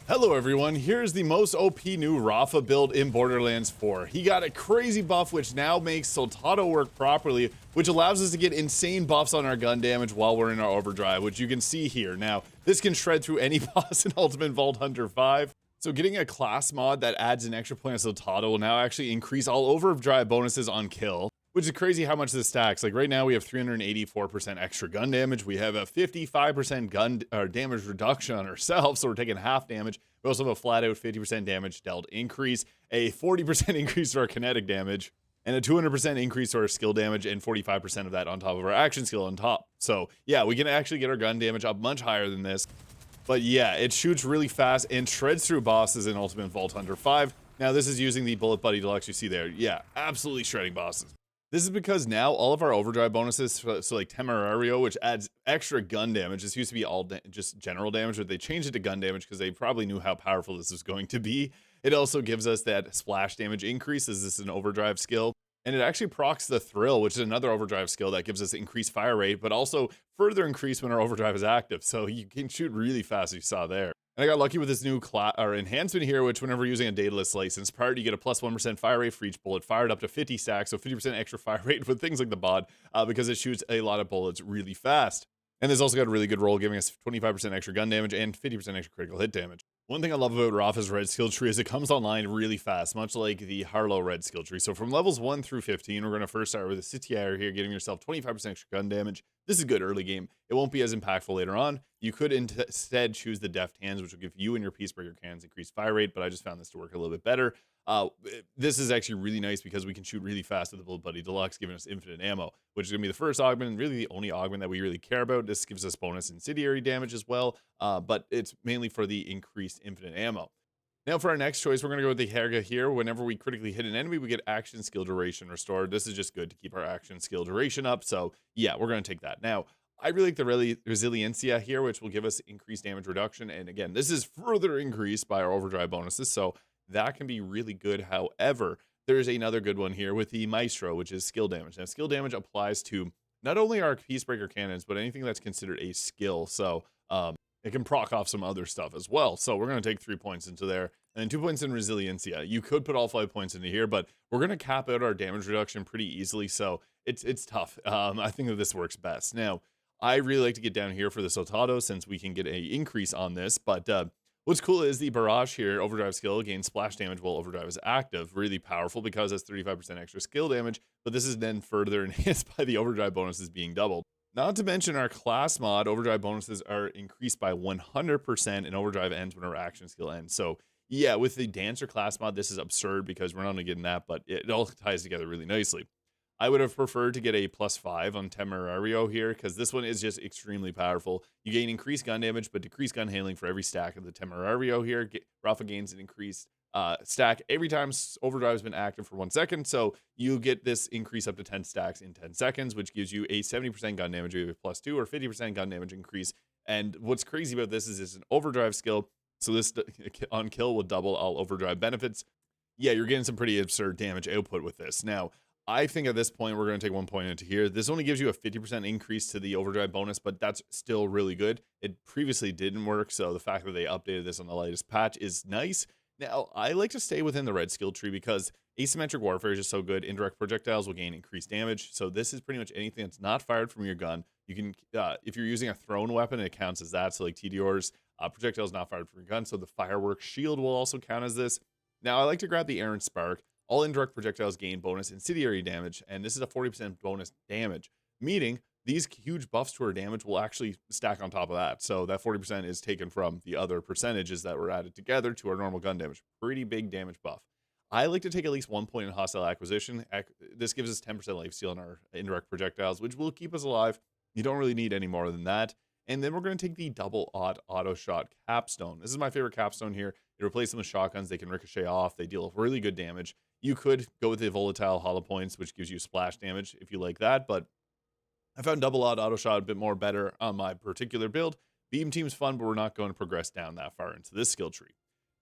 Hello everyone, here's the most OP new Rafa build in Borderlands 4. He got a crazy buff which now makes Soltado work properly, which allows us to get insane buffs on our gun damage while we're in our overdrive, which you can see here. Now, this can shred through any boss in Ultimate Vault Hunter 5. So getting a class mod that adds an extra point of Soltado will now actually increase all overdrive bonuses on kill, which is crazy how much this stacks. Like right now we have 384% extra gun damage. We have a 55% gun damage reduction on ourselves, so we're taking half damage. We also have a flat out 50% damage dealt increase, a 40% increase to our kinetic damage, and a 200% increase to our skill damage, and 45% of that on top of our action skill on top. So yeah, we can actually get our gun damage up much higher than this. But yeah, it shoots really fast and shreds through bosses in Ultimate Vault Hunter 5. Now this is using the Bullet Buddy Deluxe you see there. Yeah, absolutely shredding bosses. This is because now all of our overdrive bonuses, so like Temerario, which adds extra gun damage. This used to be all just general damage, but they changed it to gun damage because they probably knew how powerful this was going to be. It also gives us that splash damage increase, as this is an overdrive skill. And it actually procs the Thrill, which is another overdrive skill that gives us increased fire rate, but also further increase when our overdrive is active. So you can shoot really fast, as you saw there. And I got lucky with this new enhancement here, which whenever using a dataless license, prior to you get a plus 1% fire rate for each bullet fired up to 50 stacks, so 50% extra fire rate with things like the bod, because it shoots a lot of bullets really fast. And this also got a really good roll, giving us 25% extra gun damage and 50% extra critical hit damage. One thing I love about Rafa's red skill tree is it comes online really fast, much like the Harlow red skill tree. So from levels 1 through 15, we're going to first start with a Sitier here, getting yourself 25% extra gun damage. This is good early game. It won't be as impactful later on. You could instead choose the Deft Hands, which will give you and your Peacebreaker cannons increased fire rate, but I just found this to work a little bit better. This is actually really nice because we can shoot really fast with the Bullet Buddy Deluxe, giving us infinite ammo, which is going to be the first augment and really the only augment that we really care about. This gives us bonus incendiary damage as well, but it's mainly for the increased infinite ammo. Now for our next choice, we're going to go with the Herga here. Whenever we critically hit an enemy, we get action skill duration restored. This is just good to keep our action skill duration up. So yeah, we're going to take that. Now, I really like the Resiliencia here, which will give us increased damage reduction. And again, this is further increased by our overdrive bonuses. So that can be really good. However, there's another good one here with the Maestro, which is skill damage. Now, skill damage applies to not only our Peacebreaker cannons, but anything that's considered a skill. So it can proc off some other stuff as well. So we're going to take 3 points into there and then 2 points in Resiliencia. You could put all 5 points into here, but we're going to cap out our damage reduction pretty easily. So it's tough. I think that this works best. Now, I really like to get down here for the Soltado since we can get a increase on this. But what's cool is the Barrage here, overdrive skill, gains splash damage while overdrive is active. Really powerful because it's 35% extra skill damage, but this is then further enhanced by the overdrive bonuses being doubled. Not to mention our class mod, overdrive bonuses are increased by 100% and overdrive ends when our action skill ends. So yeah, with the Dancer class mod, this is absurd because we're not only getting that, but it all ties together really nicely. I would have preferred to get a +5 on Temerario here because this one is just extremely powerful. You gain increased gun damage, but decreased gun handling for every stack of the Temerario here. Rafa gains an increased stack every time overdrive has been active for 1 second. So you get this increase up to 10 stacks in 10 seconds, which gives you a 70% gun damage, either +2 or 50% gun damage increase. And what's crazy about this is it's an overdrive skill. So this on kill will double all overdrive benefits. Yeah, you're getting some pretty absurd damage output with this. Now, I think at this point, we're going to take 1 point into here. This only gives you a 50% increase to the overdrive bonus, but that's still really good. It previously didn't work, so the fact that they updated this on the latest patch is nice. Now, I like to stay within the red skill tree because asymmetric warfare is just so good. Indirect projectiles will gain increased damage. So this is pretty much anything that's not fired from your gun. You can, if you're using a thrown weapon, it counts as that. So like TDRs, projectiles not fired from your gun. So the fireworks shield will also count as this. Now, I like to grab the Errant Spark. All indirect projectiles gain bonus incendiary damage, and this is a 40% bonus damage, meaning these huge buffs to our damage will actually stack on top of that. So that 40% is taken from the other percentages that were added together to our normal gun damage. Pretty big damage buff. I like to take at least 1 point in hostile acquisition. This gives us 10% lifesteal on our indirect projectiles, which will keep us alive. You don't really need any more than that. And then we're going to take the double auto shot Capstone. This is my favorite Capstone here. It replaces them with shotguns. They can ricochet off. They deal really good damage. You could go with the volatile hollow points, which gives you splash damage if you like that, but I found double auto shot a bit more better on my particular build. Beam team's fun, but we're not going to progress down that far into this skill tree.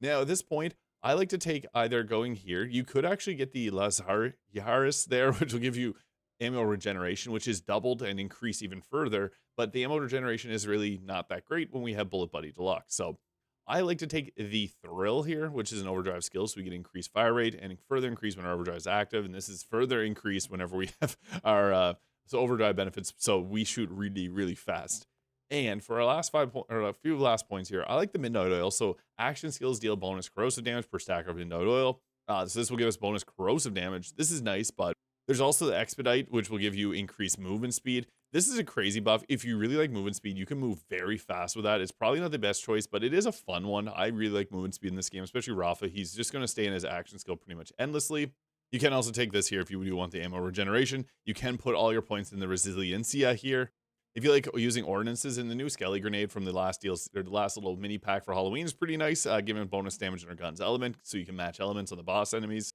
Now at this point, I like to take either going here. You could actually get the Las Yaris there, which will give you ammo regeneration, which is doubled and increased even further, but the ammo regeneration is really not that great when we have Bullet Buddy Deluxe. So I like to take the Thrill here, which is an overdrive skill, so we get increased fire rate and further increase when our overdrive is active, and this is further increased whenever we have our so overdrive benefits, so we shoot really, really fast. And for our last or a few last points here, I like the Midnight Oil. So action skills deal bonus corrosive damage per stack of Midnight Oil. So this will give us bonus corrosive damage. This is nice, but there's also the Expedite, which will give you increased movement speed. This is a crazy buff. If you really like movement speed, you can move very fast with that. It's probably not the best choice, but it is a fun one. I really like movement speed in this game, especially Rafa. He's just going to stay in his action skill pretty much endlessly. You can also take this here if you do want the ammo regeneration. You can put all your points in the Resiliencia here. If you like using ordnances, in the new Skelly Grenade from the last DLC, or the last little mini pack for Halloween is pretty nice, giving bonus damage on our gun's element, so you can match elements on the boss enemies.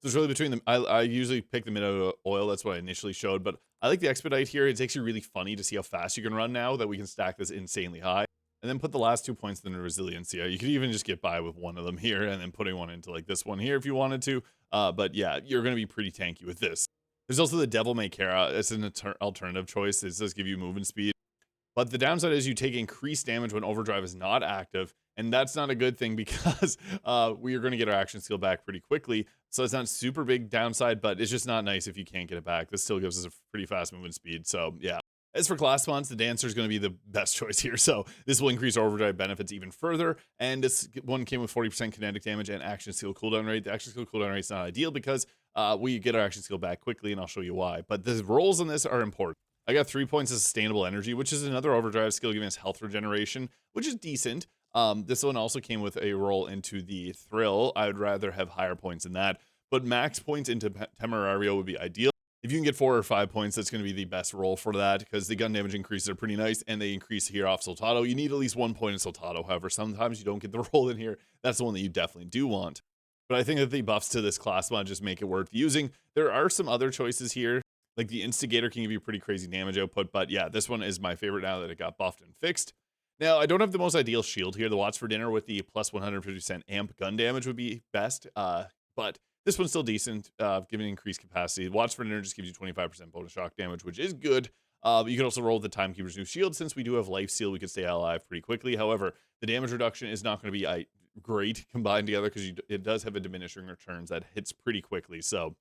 So it's really between them. I usually pick the Midnight Oil. That's what I initially showed, but I like the Expedite here. It's actually really funny to see how fast you can run now that we can stack this insanely high. And then put the last 2 points in the Resiliencia. You could even just get by with one of them here and then putting one into like this one here if you wanted to. But yeah, you're going to be pretty tanky with this. There's also the Devil May Care. It's an alternative choice. It does give you movement speed. But the downside is you take increased damage when overdrive is not active, and that's not a good thing because we are going to get our action skill back pretty quickly. So it's not super big downside, but it's just not nice if you can't get it back. This still gives us a pretty fast movement speed. So yeah. As for class spawns, the Dancer is going to be the best choice here. So this will increase our overdrive benefits even further. And this one came with 40% kinetic damage and action skill cooldown rate. The action skill cooldown rate is not ideal because we get our action skill back quickly, and I'll show you why. But the rolls on this are important. I got 3 points of sustainable energy, which is another overdrive skill giving us health regeneration, which is decent. This one also came with a roll into the Thrill. I would rather have higher points than that, but max points into Temerario would be ideal. If you can get 4 or 5 points, that's going to be the best roll for that because the gun damage increases are pretty nice, and they increase here off Soltado. You need at least 1 point in Soltado. However, sometimes you don't get the roll in here. That's the one that you definitely do want. But I think that the buffs to this class mod just make it worth using. There are some other choices here. Like the Instigator can give you pretty crazy damage output, but yeah, this one is my favorite now that it got buffed and fixed. Now, I don't have the most ideal shield here. The Watts for Dinner with the plus 150% amp gun damage would be best, but this one's still decent, giving increased capacity. Watts for Dinner just gives you 25% bonus shock damage, which is good. But you can also roll the Timekeeper's New Shield. Since we do have Life Seal, we can stay alive pretty quickly. However, the damage reduction is not going to be great combined together because it does have a diminishing returns that hits pretty quickly. So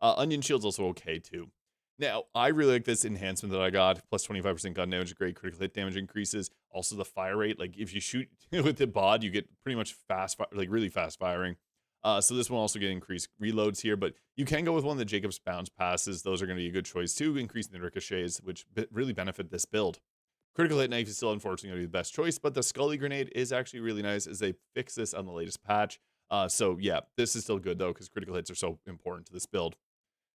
Onion Shield's also okay too. Now, I really like this enhancement that I got, plus 25% gun damage, great critical hit damage increases. Also the fire rate, like if you shoot with the bod, you get pretty much fast, like really fast firing. So this one also get increased reloads here, but you can go with one of the Jacob's bounce passes. Those are going to be a good choice too, increasing the ricochets, which really benefit this build. Critical hit knife is still unfortunately going to be the best choice, but the Scully Grenade is actually really nice as they fix this on the latest patch. So yeah, this is still good though, because critical hits are so important to this build.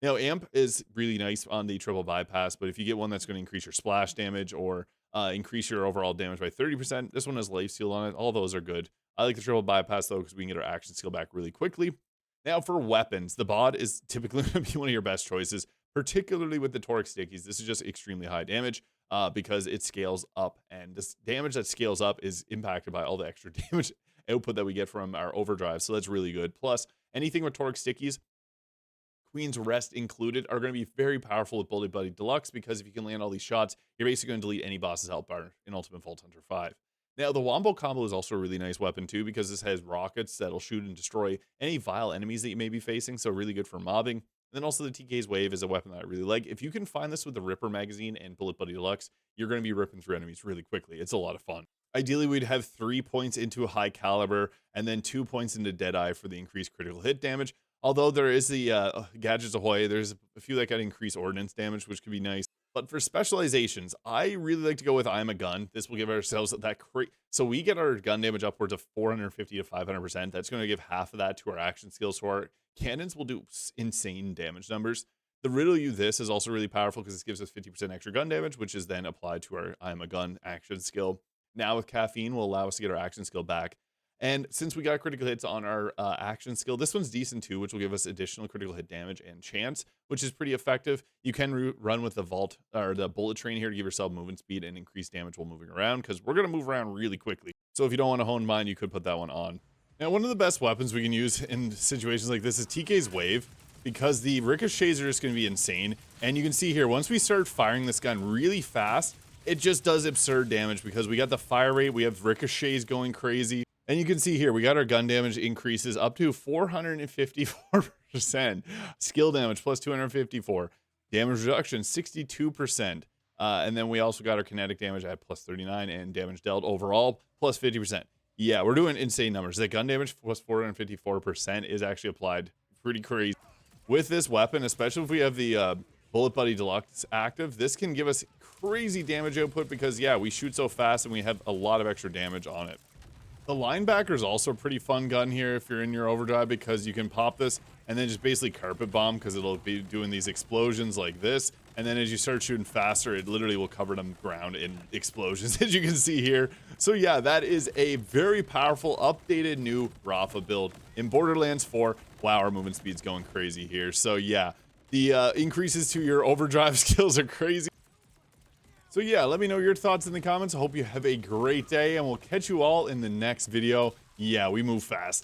Now, Amp is really nice on the triple bypass, but if you get one that's going to increase your splash damage or increase your overall damage by 30%, this one has Life Seal on it. All those are good. I like the triple bypass, though, because we can get our action skill back really quickly. Now, for weapons, the bod is typically going to be one of your best choices, particularly with the Toric Stickies. This is just extremely high damage because it scales up, and this damage that scales up is impacted by all the extra damage output that we get from our overdrive, so that's really good. Plus, anything with Toric Stickies, Queen's Rest included, are going to be very powerful with Bullet Buddy Deluxe because if you can land all these shots, you're basically going to delete any boss's health bar in Ultimate Vault Hunter 5. Now, the Wombo Combo is also a really nice weapon too because this has rockets that'll shoot and destroy any vile enemies that you may be facing, so really good for mobbing. And then also the TK's Wave is a weapon that I really like. If you can find this with the Ripper magazine and Bullet Buddy Deluxe, you're going to be ripping through enemies really quickly. It's a lot of fun. Ideally, we'd have 3 points into a high caliber and then 2 points into Deadeye for the increased critical hit damage. Although there is the Gadgets Ahoy, there's a few that got increased ordnance damage, which could be nice. But for specializations, I really like to go with I'm a Gun. This will give ourselves that so we get our gun damage upwards of 450 to 500%. That's going to give half of that to our action skills. So our cannons will do insane damage numbers. The Riddle You This is also really powerful because this gives us 50% extra gun damage, which is then applied to our I'm a Gun action skill. Now with Caffeine will allow us to get our action skill back. And since we got critical hits on our action skill, this one's decent too, which will give us additional critical hit damage and chance, which is pretty effective. You can run with the Vault or the Bullet Train here to give yourself movement speed and increase damage while moving around, because we're going to move around really quickly. So if you don't want to hone mine, you could put that one on. Now, one of the best weapons we can use in situations like this is TK's Wave, because the ricochets are just going to be insane. And you can see here, once we start firing this gun really fast, it just does absurd damage because we got the fire rate, we have ricochets going crazy. And you can see here, we got our gun damage increases up to 454%. Skill damage plus 254. Damage reduction, 62%. And then we also got our kinetic damage at plus 39 and damage dealt overall plus 50%. Yeah, we're doing insane numbers. The gun damage plus 454% is actually applied pretty crazy. With this weapon, especially if we have the Bullet Buddy Deluxe active, this can give us crazy damage output because, yeah, we shoot so fast and we have a lot of extra damage on it. The Linebacker is also a pretty fun gun here if you're in your overdrive because you can pop this and then just basically carpet bomb because it'll be doing these explosions like this. And then as you start shooting faster, it literally will cover the ground in explosions, as you can see here. So yeah, that is a very powerful, updated new Rafa build in Borderlands 4. Wow, our movement speed's going crazy here. So yeah, the increases to your overdrive skills are crazy. So yeah, let me know your thoughts in the comments. I hope you have a great day, and we'll catch you all in the next video. Yeah, we move fast.